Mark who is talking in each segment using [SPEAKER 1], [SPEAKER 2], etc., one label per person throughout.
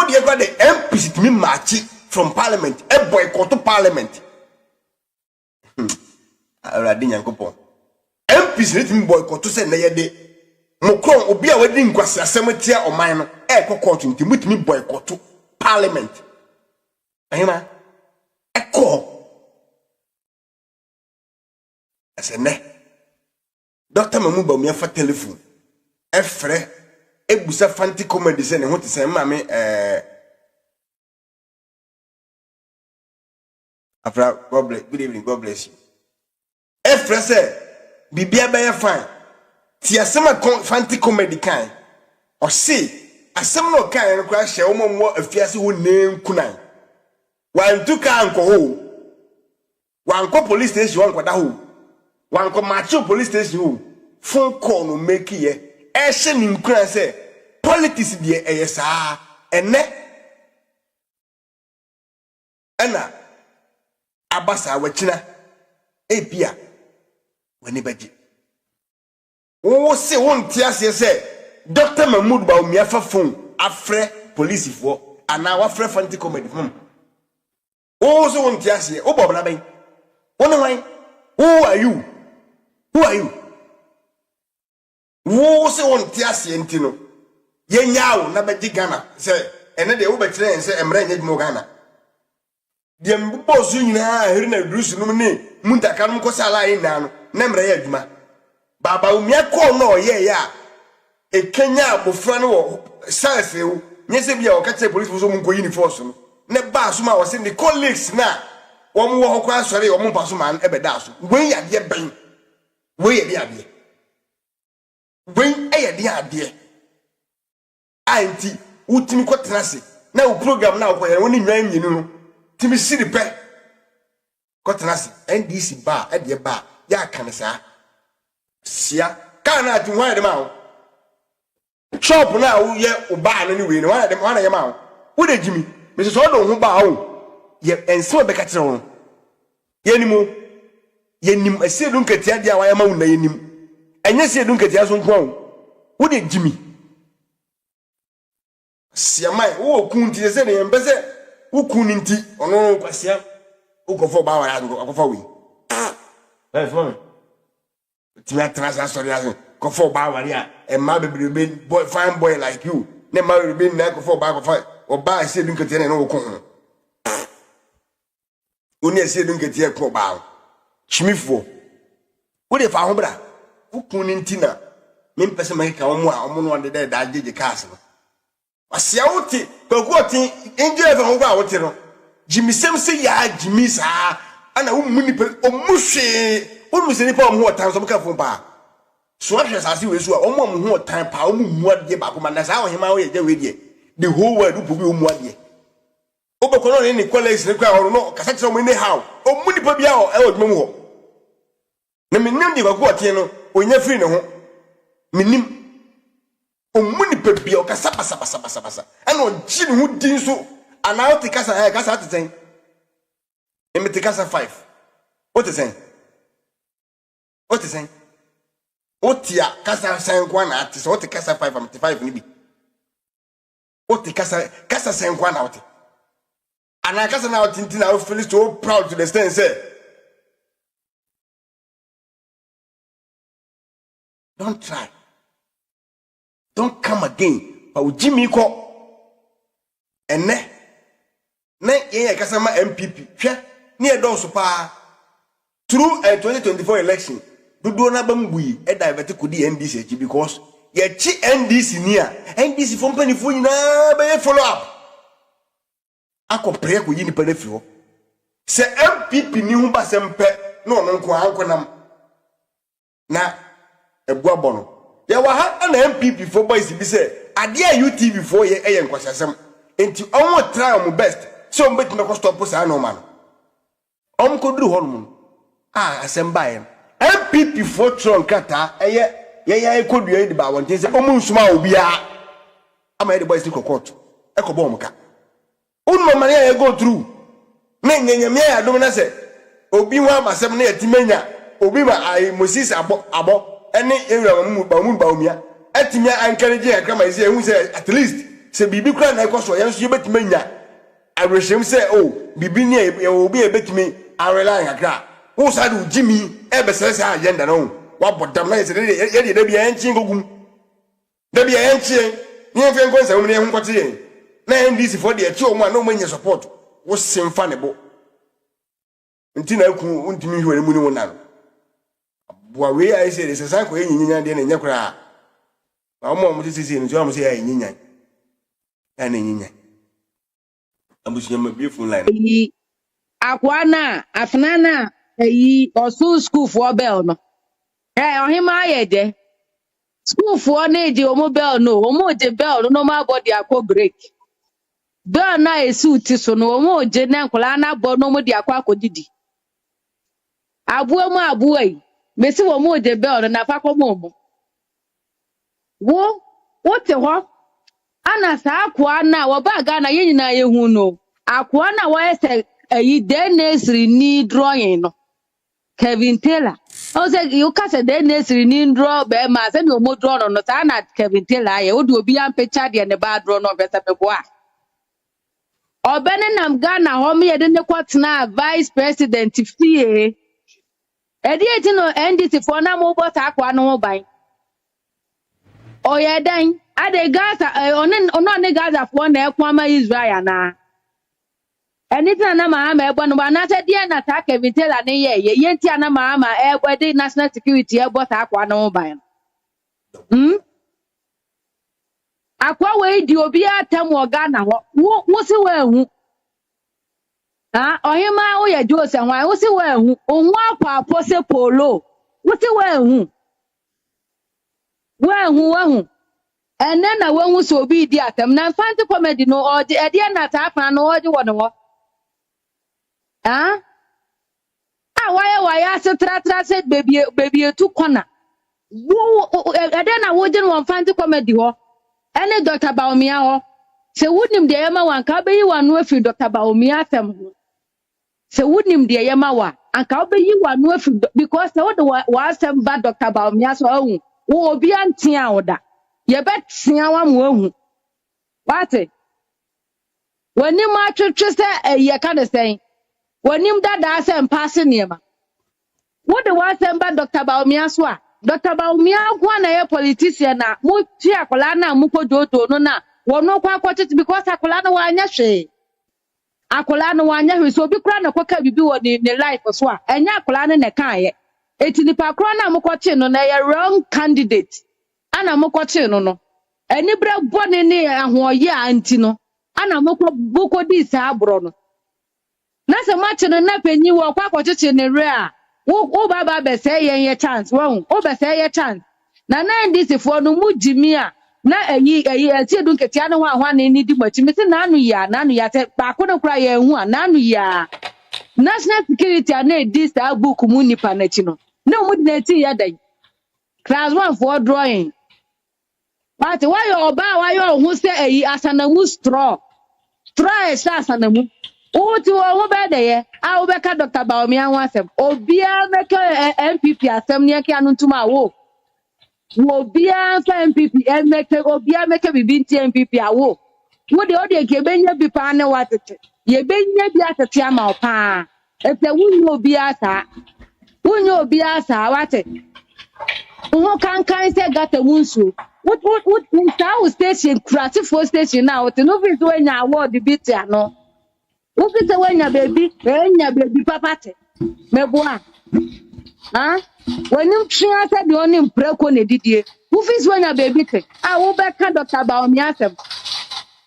[SPEAKER 1] mo de got the MPs to me march from parliament e boycott to parliament already nyankopon MPs let me boycott to say na ye de mo kron obi a wadi nkwase asem tia oman no e kokot nti mutimi boycott to parliament ahima e ko ase ne Dr. Mamuba me fa telephone e frɛ ebusa fanti comedy say ne ho te say ma me afra good evening, God bless you. E frɛ say bibia be fine ti asema fanti comedy kan o say asem no kan no kwa hye wo mo afiase ho nenkunan wan tu kan ko ho wan ko police station wan kwada ho wan ko macho police station ho phone call no make ye e hye ni nkunan say politics de eyesa ene ana abasa wachina ebia wani baji wo se won tiase se Dr. Mahmoud ba omi afa phone afre police fo ana wa afre fanti comedy wo se won tiase wo bobla ben won wan who are you wo se won tiase ntino ye nyaawo na baji Ghana se ene de wo be kire en se emra nya dimo Ghana de mbo so nyina heri na drusu no ne muntaka no ko sala yin na no na emra ya adwuma baba umia ko no ye ya e Kenya abofra no wo salfeu nyese bia o kache police so mun ko uniform so ne ba so ma wo se ni colleagues na wo mu wo ko asore wo mu pa so man e be da so wen ya de ben wen ya de ade wen e ya de ade anti utimi ko tenase na wo program na wo ko ye woni nwan nyinu no timi siri pe ko tenase NDC ba e de ba ya kan sa sia kana ati wan de ma shop na wo ye oba no ni we no wan de wan ye ma wo de jimi me so do ho ba wo ye enso be ka kire wo ye nim ase dun katia dia wa ye ma wo na ye nim enye se dun katia so nko wo de jimi sia mai wo kun ti se ne mbese wo kun nti ono kwasia wo kofo ba wa ya kofo we fun Timia transfer story as kofo ba wari a e ma bebrebe boy fine boy like you ne ma bebrebe na kofo ba kofo oba ase dun ketie na wo kon oni ase dun ketie ko ba chimifo wo de fa ho bra wo kun nti na me mpese ma ka omo a omo no de da jeje cars no asia wote pagoti enje fa ho ba wote no jimisem se ya jimisa ana wo muni pe omuhwe Unu se nipa omo otan so beka fun pa so ahwe sase we so a omo ho otan pa omo mu ade ba ko na sa ohema wo ye we die the whole world upo bi omu ade obeko no ni college ne kwa no kasa kire omo ni how omu nipa bia o e odwum ho na menim di ba ko oten no onya free ne ho menim omu nipa bia o kasa basa ana oji ne ho din so ana o te kasa kasa ateten emete kasa 5 what is saying What is saying? Otia kasa senkwa na ati so oti kasa 5 ni bi. Oti kasa senkwa na oti. Ana kasa na oti ntina o feel so proud to the extent say don't try. Don't come again. But Jimmy ko ene na ye kasa ma MPP. Hwe ni e don so pa through 2024 election. Dudu na bambui e divert kudi NDC because ye chi NDC ni a NDC from penifo nyina be follow up akopre ko yini pane fio se MPP ni hu ba sempe no no nko ankonam na ebua bono ye wa ha na MPP for boys bi se ade a UTV for ye eye nkwasasem enti onwo try on best so mbet me ko stop sa no man ko duru honum asembaye MPP for Tron kata ye ekodua di ba wonte se omu nsuma obia ama the boys to court ekobo omka unmo mane ye go through na nyanyame ya dum na se obi ho amasem na yatimanya obi ma ai Moses abo ene ewura mu ba omia atimia encourage ya kama ise hu se at least se bibi kura na ekoso yen so yebetime nya abrehim se oh bibi ne e obi ebetime arela nkakra wo sa do jimi e be se agenda no wa bodam na se ye de bia enchi ngogum de bia enchi ni enfe nkonsa wo ne ho nkote yen na NDC for de echi o mu na o manye support wo semfa ne bo nti na ku untimi hwere mu ni wona boa we ai se se san ko enyinya de na nya kura Amo mo tisi ni jo mo se ya nyinya. Ana nyinya. Abusu ma beautiful line.
[SPEAKER 2] Akwana afnana osu school for bell no. Ohemaa ye de. School for na eje omo bell no. Omo je bell no ma body akọ break. Bell na esu ti so no omo je na nkola na bo no mo di akọ akodidi. Abuo mu abuo yi. Mesi wo mo je bell no na fa ko mo. What ho ana sa akwa na wo ba ga na ye nyina ye hu no akwa na wo ese Dennisri ni drawing no Kevin Taylor o say you ka say Dennisri ni draw be ma say no mo draw no sa na Kevin Taylor ye wo do obi am picture de ne ba draw no be se be boa obene nam ga na ho me ye de ne kwatena vice president fie edi eti no NDC for na mo bota akwa no ho ban Oye dan ade Gaza ono ne Gaza for na ekwama Israel na anything na ma ebo no na se die na ta Kevin Taylor ne ye yenti na ma ebo de national security ebo ta akwa no ban akwa we di obi atam oga na ho wo si we hu ohema wo ye Jose hwan wo si we hu ohun akwa apose polo wo si we hu and then I won't so be the atom. Now, fancy comedy no or the idea not happen no or the one. Why I said, said, baby, two corner. And then I wouldn't want fancy comedy or any Dr. Baumia. So wouldn't the Emma one cabe you one with you, Dr. Baumia. So wouldn't the Emma and cabe you one with you because the other was some bad Dr. Baumia so oh, be anti order. Ye bet siawa mu Wate when you match say ye can say when you dada say pass niema what the one say ba Dr. Baumia so Dr. Baumia kwa na ye politician na mu ti akola na mu kododo no na wono kwa kwotiti because akola na wanya hwe akola na wanya hwe so bi kra na kwaka bibi wo ni life so a enya akola na ne kan ye eti nipa kra na mu kwachi no na ye wrong candidate ana mokoche no eni bra bone ne ahoye anti no ana moko di sa abro no na se mache no na panyi wo kwa kwacheche ne re a wo baba be say ye chance wo be say ye chance na ndisi fo no mu jimi a na eyi ati edu nketi ane ho ahwa na ni di machi mi se na anu ya te ba ko no kura ye hu a na anu ya national security na edi sa book mu nipa na chi no na mu di na ti ya dai class 1 for drawing. But why you who say asanamu straw is asanamu. Uti wo be de a be ka Dr. Baumia wasem. Obia make MPP asem ne ke anu ntuma wo. Obia fa MPP obia make bibinti MPP awo. Wo de odi ke benya bi pa ne watete. Ye benya bi atete ama opa. Efe wunyo obia sa wate. Who can say got a wunsu? What in station, Cratifo station now? The no is when you award the bit, no. What is the when your baby, papa? Meboa. When you said the only break on a didier, who is when your baby? I will back Dr. Baumia.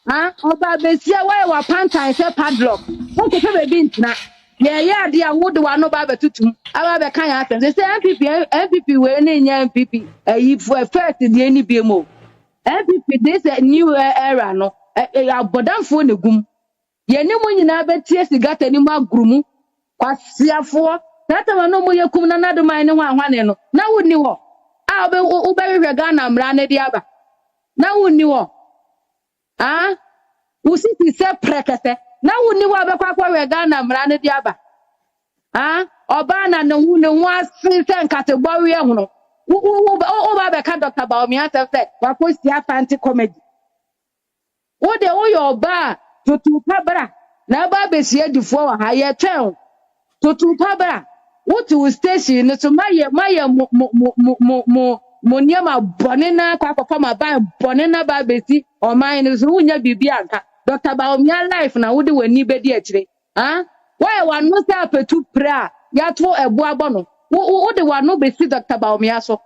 [SPEAKER 2] Oba Bessia, why our panta and say padlock? What could have been now? Yeah, dear, would one no Baba to I have kind of they say MPP, when in MPP, if for first in the any BMO. MPP, this a new era, no, a bodam for the gum. Ye no one in our tears got any more grumu, what see for that one no more come another mine one. Now would you walk? I'll be Uber Ghana, Rana Diaba. Now would you walk? Usisi se prekese. Na wuni wa be kwakwa we Ghana mrane diaba. Oba na no hu ne ho asen se nkategbo we hu no. Wo ba be ka Dr. Baumia se wa ko sia fanti comedy. Wo de wo yo ba tutu pabra na ba besi adifo wa ha ye twen tutu pabra wo to station no so maye mo niama bone na kwakwa ma ba bone na ba besi o man no so wunya bibi anka Dr. Baomia life na wo de wani bedi akire why wanu say apetu pra ya to ebo abono wo de wanu besi Dr. Baomia so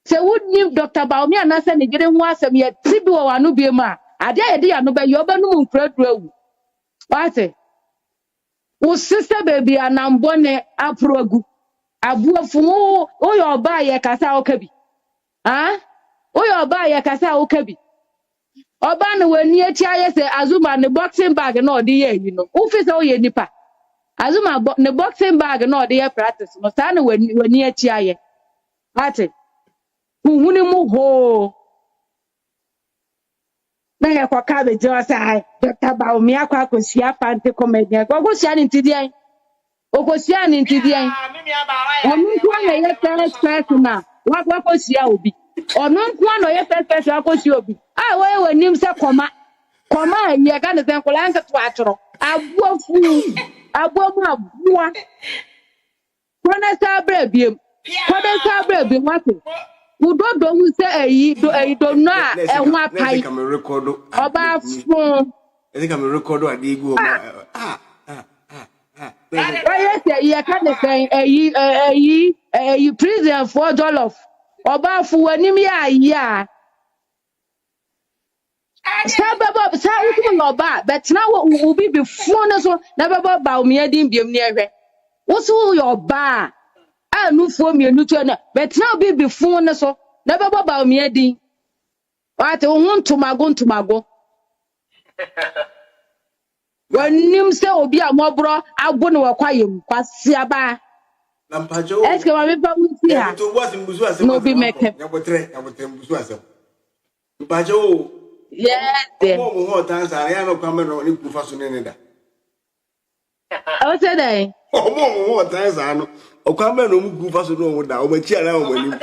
[SPEAKER 2] se would new Dr. Baomia na se ne gere ho asem ye tibi wo wanu bi ma ade ayede ya no be yo ba no mu nkradurawu wate wo sister baby anambone aprogu abuafu wo yo ba ye kasa okabi wo yo ba ye kasa okabi oba na wani echi aye se Azuma ne boxing bag na odi ye yi no wo fi se wo ye nipa Azuma ne boxing bag na odi ye practice no sa na wani echi aye wate uhuni mu ho na ya kwa ka be jo sai Dr. Baomia kwa kosia pante comedy kwa kosia ni tidian okosia ni tidian onu kwa na ye first person na wa kosia obi onu kwa na ye first person wa kosia obi we wanim se koma ye ga ne sen kola nka to atoro abuafu abuamu abua kona sabra biem wate udodo hu se eyi do no a ehun apai oba fun
[SPEAKER 1] ade gu
[SPEAKER 2] yes ye ka ne sen eyi prison for jollof oba fu wanim ya ya sababa sa utu oba but na wo bi before no so na baba Baomia din biem ne ehwe wo so yo ba anufuo mienu tu na but na bi before no so na baba Baomia din wate wo ntumago wanim se obi amobro agbo ne wakwayem kwase aba
[SPEAKER 1] na mpajo
[SPEAKER 2] eske ma me pa wuti ha
[SPEAKER 1] to boss mbusu asem
[SPEAKER 2] no bi mekem
[SPEAKER 1] yabotre mbusu asem mpajo
[SPEAKER 2] yes
[SPEAKER 1] mo ho tansa ya no kwame no ni kufa so ne da
[SPEAKER 2] o se dai
[SPEAKER 1] mo ho tansa no okwame no mu kufa so no da o machi ara o mani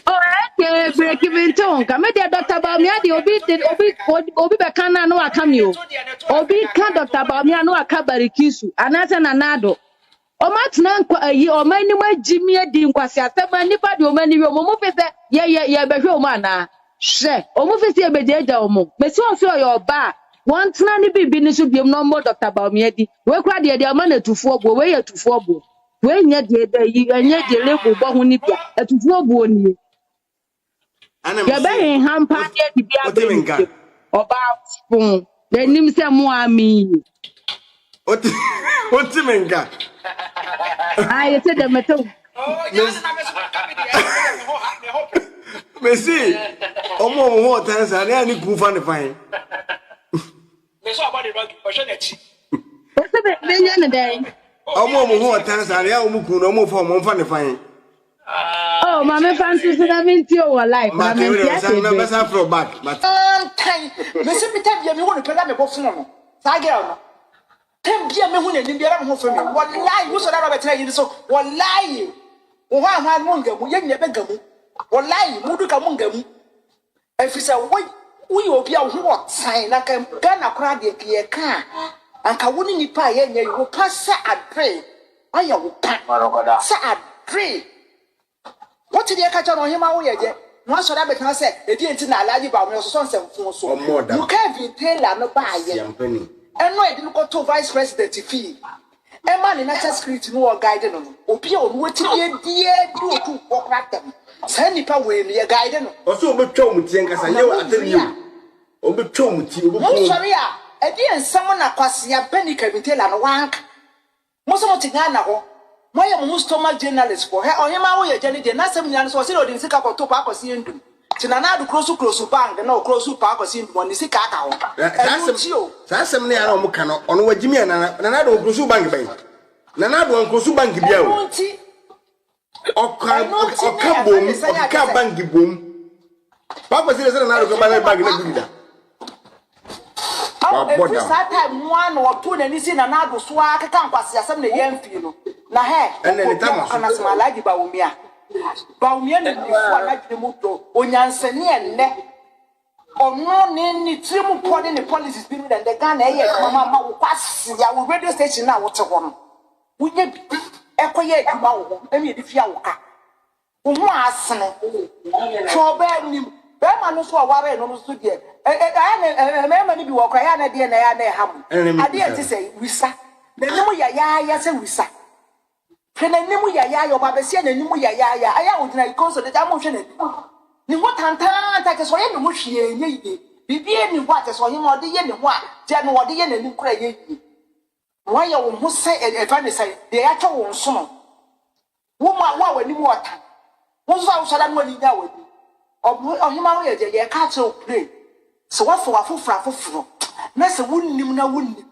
[SPEAKER 2] okay break even to come there Dr. Baomia di obi be kana no akami obi ka Dr. Baomia no akabari kisu anase na nado o matna nkwa yi o mani magimi adi nkwase atema nipa di o mani wi o mo fese ye behwe o ma na hwe o mo fese ye bejeja o mo mesi o so yo ba won tena ni bibi ni so biem no mo Dr. Baomia di we kra de ama na tufuo bo we ye tufuo bo we nya de yi anya de lego bo ho ni bia atufuo bo ni ya be hampa de bia be oba fun de nim se mo ami
[SPEAKER 1] otimenga
[SPEAKER 2] ai se de meto
[SPEAKER 1] Messi omo ho tansa ne ani kufa ne fine
[SPEAKER 3] me so about the rug o she na chi
[SPEAKER 2] o se be nya ne dai
[SPEAKER 1] omo ho tansa ne omo ku no omo fo omo fa ne fine
[SPEAKER 2] oh mama fancy so na minti o life na minti ake
[SPEAKER 1] na besa from back but
[SPEAKER 3] time me se bita bia me ho ne peda me bo fun no sa girl no tem bia me ho ne nim bia me ho fun me wallahi wo so da Robert na yi so wallahi wo ha mo ngamu ye nya be gamu wallahi mudu ka mo ngamu efisa wo obi a wo ho tan na ka Ghana kra de ye ka anka wo ni nipa ye nya wo pasa adre aya wo pa sa adre what did you catch on him? No, so that because I said, they didn't know Alaji Baomia so so. You can't be tailor no buy it. And no, I didn't go to vice president fee. A man in national security no guidance on. Opio, what dear do to walk at them. Send it away, me a guidance. Also, but Chomuti and Casayo, I tell you. Oh, but Chomuti, oh, sorry, I didn't summon a quasia penny can tell and wank. Most of the Ghana. Why am I stomach journalist for her? Ohemaa woyeja ni de na sem nyan so se odi sika ko to pa akosi ndum. Tina na do close bank na close pa akosi ndum oni sika aka ho. Sa sem ne ara o muka no ono wagimi na do close bank ban. Na do close bank bia o. Oka bom, oka bank bom. Pa akosi se na do bank na gudida. Every time one or two and this in another swag can pass some the young feel. Na he, and then the time can as my lady Baomia. Baomia before like the moto, Onyansani and ne. or no any trim put in the policies being than the gun mama will pass our radio station now what's a woman. We get acquire tomorrow, maybe if you are. For Berlin, Berman knows what I know to get. I remember you walk around at the end of the ham. I dare to say, we sat. The Nimuya, yes, and we sat. Can a Nimuya, your Babasian and Nimuya, I would like cause of the emotion. Ni what take us for any mushy, be any what is for him or the end of what, Jan or the end and cray. Why you must say a fantasy, the actual song. Woman, what when you water? What's our salad when you know with me? Or him out here, your cattle play. So what for a full Nessa wouldn't wouldn't.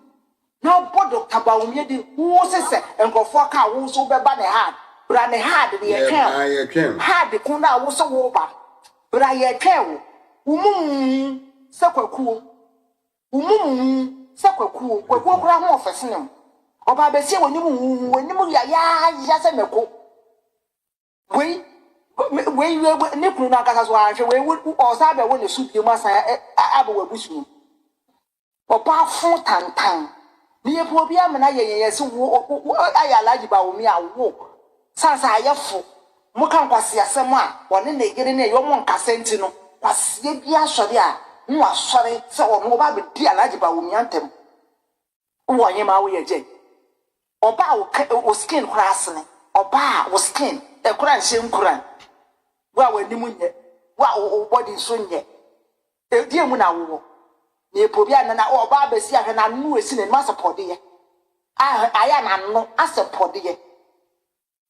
[SPEAKER 3] Now, what Dr. Baumedi, who was it, and go for a car, who's over by the heart, but I had the account. Had the corner was so over. But I care. Supper cool. Supper cool. We walk around more for cinema. Or by the same when you just a meco. Wait, Nipunakas wife, we would or Sabe when you suit you must have a wish me. Or par 4 times. Near Pobiam and I, so I like about me. I walk. Sans I have full. Mokan kwasi asema woni na egere na yo mon kasenti no kwasi bia sori a nwa sori se wo mo ba be di alaji ba wo miantem wo ohemaa woyeja oba wo skin cross ne oba wo skin e kura nhyem kura wa wanimu nye wa wo body so nye e die mu na wo na epobia na oba ba si ahwe na nu esi ne ma support ye aya na no support ye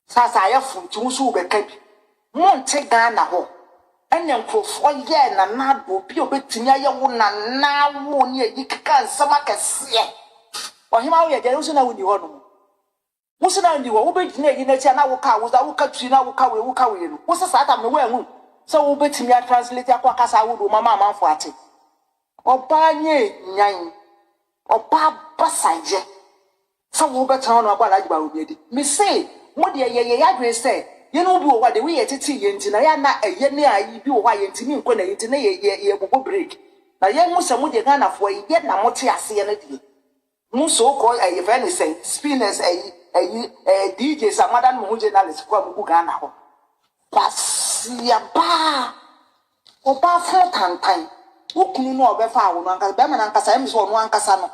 [SPEAKER 3] Sasa ya funtu so be ka bi monte Ghana ho enya nkrofo ye na nado bi obetimi aye wo na wo ne yi kaka nsama kase ohemaa woyeja wo so na woni ho no wo so na ndi wo be gina yi na chia na wo ka wo za wo ka tui na wo ka we no wo sesa atam no wo anwu so wo betimi a translate akwa kasa wo do mama amanfo ate oba nye nyan oba basaje so wo betan no agba laji ba obi edi me say mo de ye adwen say ye no bi wo wa de we ye tete ye nti na ya na eye ne ayi bi wo wa ye nti ni nko na ye nti na ye bobo break na ye mu se mo de Ghana fo ye na mo te ase ye na de mu so ko ayi fa ne say spinners ayi DJ samada no journalist ko amugu Ghana ho pasia ba oba fo tantan ukunu no obefa wo no ankasa be ma na ankasa em so no ankasa no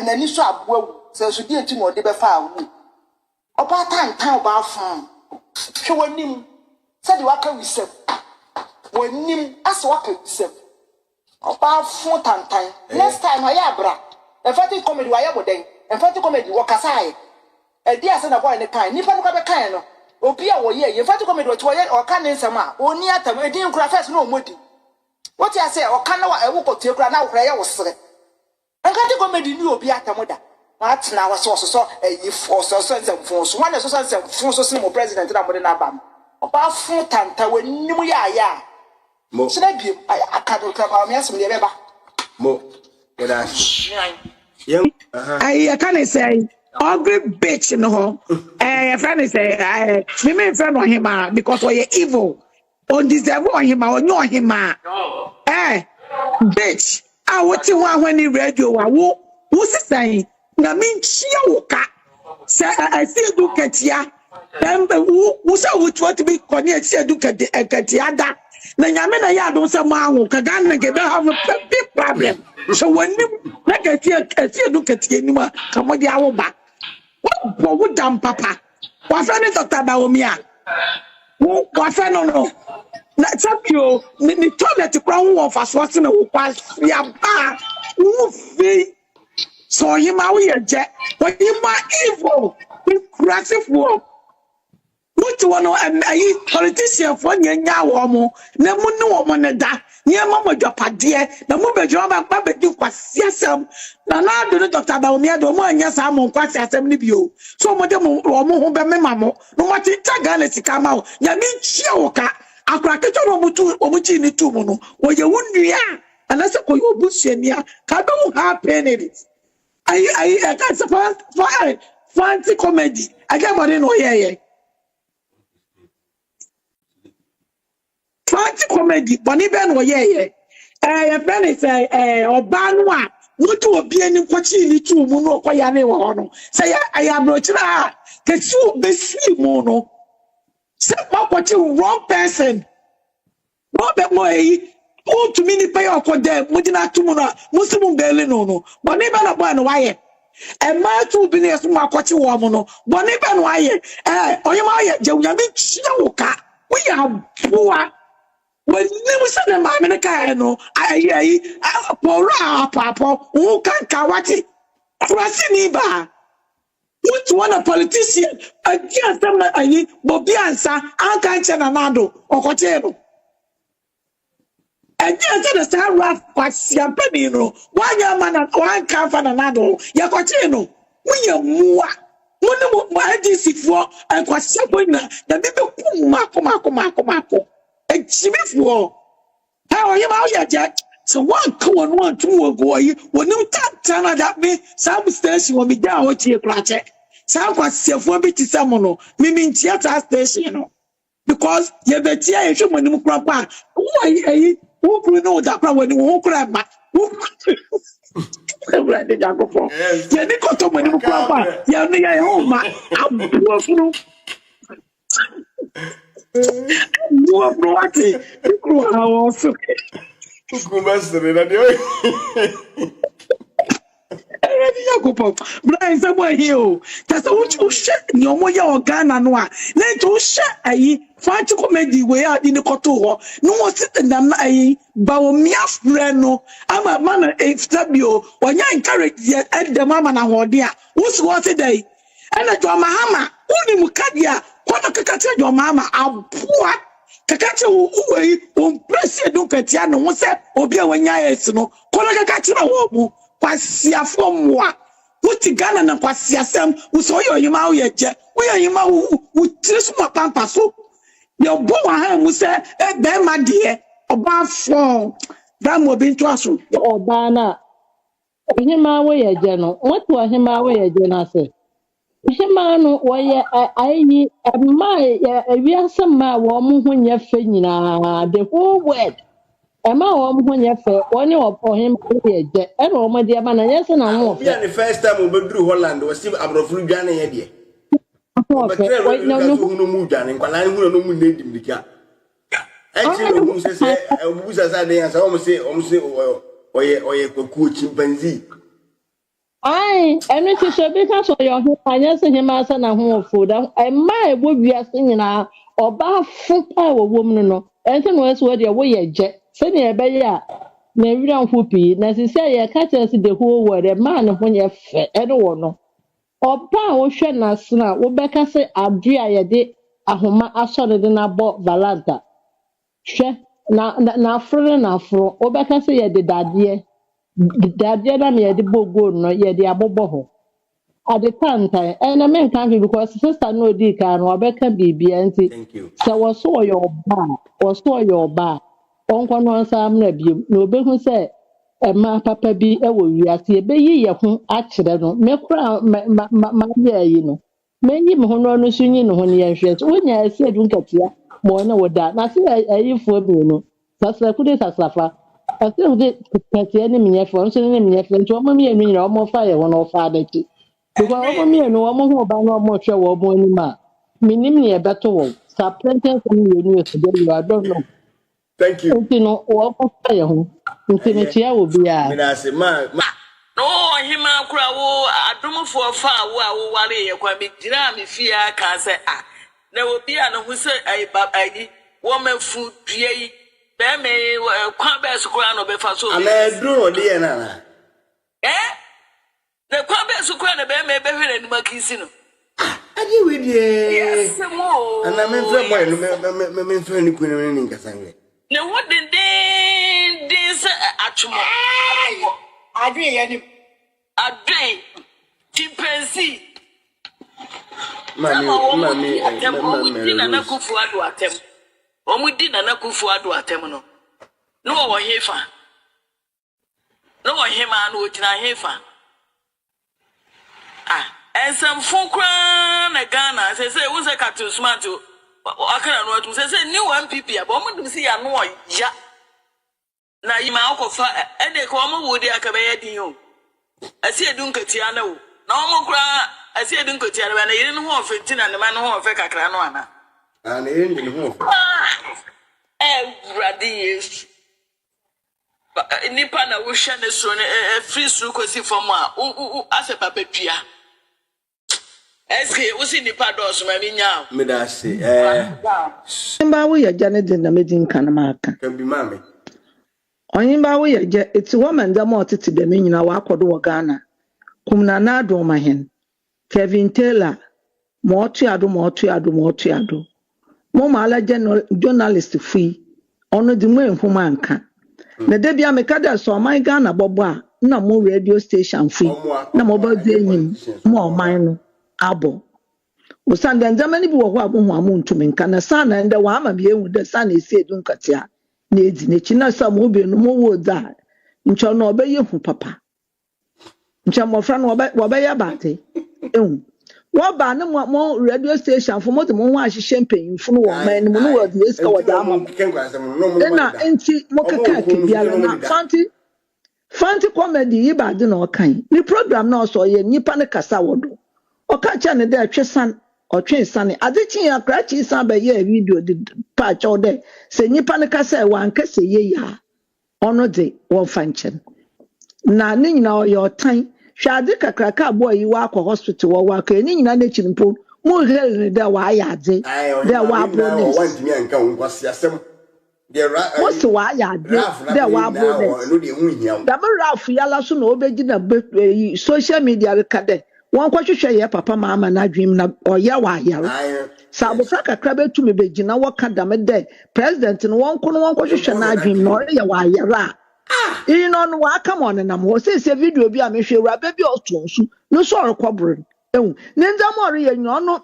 [SPEAKER 3] na ni so aboawu se so die nti no de befa wo oba tantan oba fon hwe wanim se de waka wisem wanim ase waka wisem oba fon tantan next time aya bra emphatic comedy wa ya boden emphatic comedy wo kasae e dia se na boy ne kan nipa no ka be kan no obi a wo ye emphatic comedy wo wo ye o kan ne nsem a oni atam edin kura first no modi what you say o kan na wa e wo kotie kura na wo kura ye wo sere emphatic comedy ni obi atam da what na was so if also sense so one so sense so sim president na mo de na bam oba fun tanta wanim ya mo sina bi akado ka me asem de beba
[SPEAKER 1] mo eda
[SPEAKER 4] I can say ugly bitch no ho friend say me friend ohemaa because we evil on deserve ohemaa on ohemaa bitch I what you want when you radio wa wo sisan na minchia woka say I see do ketia dem wo say wo to be connect see do ketia da na nyame na ya do say ma wo ka Ghana get have a big problem so when na ketia do ketia ni ma kamodi awo ba wo dam papa wa fa ni Dr. Baomia wo wa fa no na tapio ni toilet kwa wo fa so na wo kwa ya ba wo fi so ohemaa woyeja ohemaa evil aggressive wo what one ayi politician for nyanya wo mo na mu ne wo mo ne da nye mama dwapade na mu bedwo ba be di kwasi asem na do Dr. Baomia do mo anya sa mo kwasi asem ni bio so mo de mo ho be mema mo no mo tinta Ghana sika ma wo nya mi chia wo ka akra kecho no mutu omuchi ni tu mo no wo ye wunua anase koyo obusuania ka be wo ha penny I can't fancy comedy. I can't know yeah. Fancy comedy, but even no yeah. Your friend is Obanwa. What to be any coaching to Muno Koyane Wono. Say, I am not that. Get you be see Mono. Say, what you wrong person. Robert Moy. Oh, to me, pay off for them. Mudina Tumuna, Muslim Belino. But never a one wire. And my 2 billion small coaching woman. But never wire. Oyamaya, Jawami Chinoka. We are poor. When you send a man in a car, no, I papa, who can Kawati, Krasiniba. Which one a politician, against them, I need Bobiansa, Ankan Anado, or Cotero. And yes, the star rough was Yampano, 1 young man and 1 calf and another, Yakoteno. We are more. One of my DC for and was Sapona, the little Mako. And Chimifo. How are you out yet, Jack? So 1 come on 1 2 boy, when you tap Tana that me, some station will be down with your project. Some was self for bit Samono, meaning theater station. Because you bet you should when you crop back. Who could know that when you won't grab back? Who read the Jacob? Yeah, they got to when you crop back. Yeah, they are home. I'm poor. You grew also. Brian, somewhere here. That's a what you share no more your Ghana noa. Then to share a fight to comedy way out in the Koto. No one sitting them a Baumia Freno. I'm a man of Stabio. When you encourage yet at the Mamma Nahodia. Who's what a day? And at your Mahama, only Mukadia. What a Kakacha your mamma, I'm poor. Kakacha who press you don't get Yano, what's that? Or be when you know, Kolakacha Wobu. Kwasia from what? Put the gun and Kwasia Sam, who saw your Yamau yet. Where you who tris my pampa so. Your boy who said, then my dear, about 4. That will be to us.
[SPEAKER 2] Oh, Bana. Ohemaa woyeja no. What to ohemaa woyeja na say? Ohemaa no woye ayi ma ewiase ma wo mo ho nya fe nyina the whole world. Ema wo mo ho nya fe woni ohemaa woyeja e na wo de aba na yese na ho fe.
[SPEAKER 1] The first time we bedru Holland was still abrofru dwane ye de.
[SPEAKER 2] No
[SPEAKER 1] No mu dwane kwala hu no mu nedi mdika. Actually mu se obusa sa de yan sa o mo se oye kwaku chimpanzee.
[SPEAKER 2] Ai, enu ti so bi ka so yo ho anya se hima asa na ho ofuda. E ma e bo wiase nyina oba fu pa wo wom no. Enti no eso de wo ye je. Se ne e be ya na wira nfu pi na sisi ye ka che se the whole world e ma ne ho ye fe e no wo no. Oba wo hwe na sna wo be ka se adua ye de ahoma aso de na bo valanta. Hwe na afro wo be ka se ye de dade Daddy na the bogo no ye the abobo at the time and I mean can't because sister no di can Rebecca bibi anti.
[SPEAKER 1] Thank you.
[SPEAKER 2] So was saw your bar onko no ansam na biem no be hu say e ma papa bi e wo wiase e be yi ye ho a kire no me kura ma ye yi no me yi me ho no sunyi no ho ne ye hwe wonya ase adun katia mo na woda na se ayi fo bi no sasa kude sasafa I think the enemy for so enemy for to me enu nyina omo fa ye won ofa adaki because omo me enu omo ho ba na omo hwe wo omo anima minim ne e beto wo sa presence ni enu e so I don't know.
[SPEAKER 1] Thank you.
[SPEAKER 2] You know wo fa ye ho nti me tia wo bia
[SPEAKER 1] me na say ma
[SPEAKER 3] no hima kura wo adomfo fa wo a wo ware ye kwa me gira me fia ka say na wo bia no hu say ai baba yi wo mafu dua yi be me kwa be sukura no be fa so
[SPEAKER 1] ana duro de na
[SPEAKER 3] na kwa be sukura na be me be hwe na numa kisi no
[SPEAKER 1] adi we de
[SPEAKER 3] yes mo
[SPEAKER 1] ana me fre boy no me fre ni kunu ni nkasanwe
[SPEAKER 3] na wo den se atumo adwe ye ni adwe chimpanzee mami na kufu adu atem omudi na kufu adu atem no no wo hefa no wo hema no otina hefa ensam fukra na Ghana say wo say katu smart o akara no atum say ni 1 pp aba omudum si ya no ya
[SPEAKER 5] na yima akofa ene ko mo wodi akabaya din o asi edun katia na o na omo kura asi edun katia na na yire no ho ofenti na ne ma no ho ofe kakra no ana
[SPEAKER 1] na yire ni ho ofe
[SPEAKER 5] bradi yes nipa na wo hwe ne so ne free suru kosi fom a ase papa pia eske wo si nipa do so ma mi nya
[SPEAKER 1] me da se
[SPEAKER 4] mba woyeja ne de na medin kan maka
[SPEAKER 1] kan bi mame
[SPEAKER 4] Onyimba woyeja eti woman da mo tete be nyina wa akodo wo Ghana kumna na ado ma hen Kevin Taylor mo otu ado mo mala journalist free ono di mo enhuma anka na de bia me kada so man Ghana bobo a na mo radio station free na mo ba de enyim mo man no abo usande ndamani bi wo ho abohu amuntu nka na sana nda wa ama bi ehu de sana esi edun katia na edi ne china sa mo bi no mo wo da ncho no obaye hu papa ncho mo fra no obaye bate ehu wo ba ne mo radio station fo mo de mo ho ahye mpanyimfo no wo man no no wo de eska wo da ama na enti mo keka ke biara na fanti comedy yi ba de na okan ni program na so ye nipa ne kasa wodo oka cha ne de atwesan otwensan adechi ya krachi san ba ye video de patch o de se nipa ne kasa wa nkase ye ya ono de wo fanchen na ne nyina o ye otan hwade kakraka boy yi wa akọ hospital wo wa ka ne nyina na chirimpo mo hel ne de wa ya de de wa bonus
[SPEAKER 1] wantimi anka nkwasi asem de
[SPEAKER 4] mo se wa ya de wa bonus
[SPEAKER 1] no de hu hia
[SPEAKER 4] da mo rafu yala so na obeji na social media ka de won kwahwehwe ye papa mama na adwim na oya wa yare sa abofra kakra betu me begina wo ka dame de president no won ko no won kwahwehwe na adwim na oya wa yare a no wa come on na mo se video bi a mehwe wura ba bi oto nsu no so rekobro ehu ne ndamo re ye nyo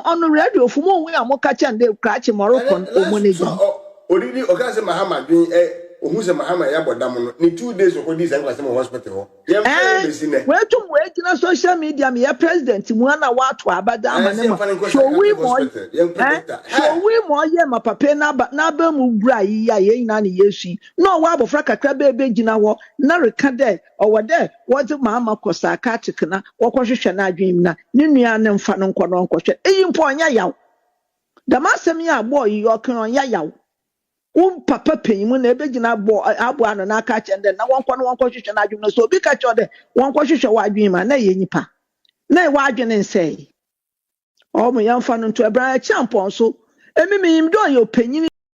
[SPEAKER 4] ono radio fu mo hu ya mo ka cha nde krachi moroko o mo ne ji
[SPEAKER 1] odidi okase mahama dwen ohun se mahama ya bodam no ni 2 days okodi se nkwase mo hospital ho ye mfe si ne
[SPEAKER 4] wetu mo ejina social media me ya president mu ana wato abada amane ma so we mo ye ma papa na ba mu gura yi ya ye nyina ne yesu no wa abofra kakra be gina ho na reka de owo de wo de mama kosa akatik na wo kohwehwe na adwem na ne nua ne mfa no nkọ no nkọhwe eyi mpo onya yaw da masem ya boy yi okan onya yaw papa penyimu na ebegina abo ano na aka chende na wonkọ no wonkọ hwehwe na adwum no so obi ka chode wonkọ hwehwe wa adwum ma na ye nipa na wa adwene nsei o mo yamfa no nto ebra champon so emi miyim do ye penyin